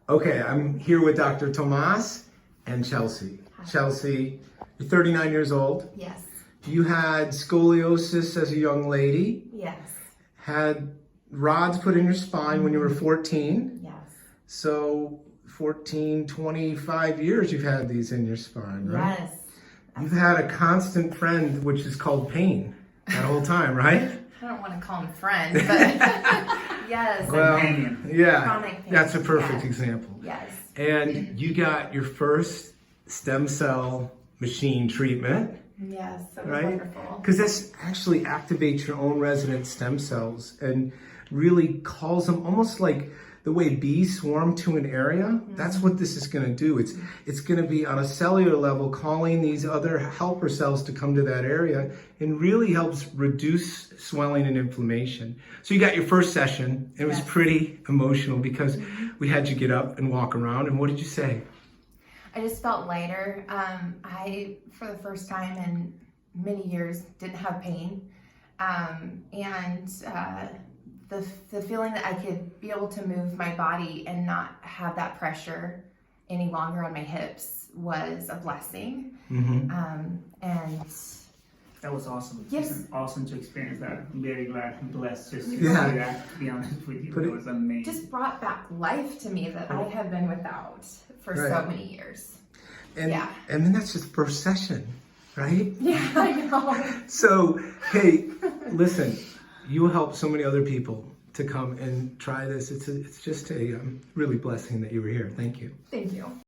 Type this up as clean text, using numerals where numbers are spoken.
Okay, I'm here with Dr. Tomas and Chelsey. Hi. Chelsey, you're 39 years old. Yes. You had scoliosis as a young lady. Yes. Had rods put in your spine when you were 14. Yes. So 14, 25 years you've had these in your spine, right? Yes. You've had a constant friend, which is called pain, that whole time, right? I don't want to call him friend, but yes. Well, Companion. yeah, Chronic pain. that's a perfect Yes. example. Yes. And you got your first stem cell machine treatment, Yes. So right? wonderful. Because this actually activates your own resident stem cells and really calls them almost like the way bees swarm to an area. That's what this is going to do. It's going to be on a cellular level calling these other helper cells to come to that area and really helps reduce swelling and inflammation. So you got your first session. It was Yes. pretty emotional because we had you get up and walk around. And what did you say? I just felt lighter. I, for the first time in many years, didn't have pain. The feeling that I could be able to move my body and not have that pressure any longer on my hips was a blessing. Mm-hmm. And That was awesome. Yes. It's awesome to experience that. I'm very glad and blessed just to Yeah. see that, to be honest with you. But it was amazing. just brought back life to me that I have been without for Right. so many years. And, Yeah. and then that's just the first session, right? Yeah, I know. So, hey, listen, you will help so many other people to come and try this. It's just a really blessing that you were here. Thank you. Thank you.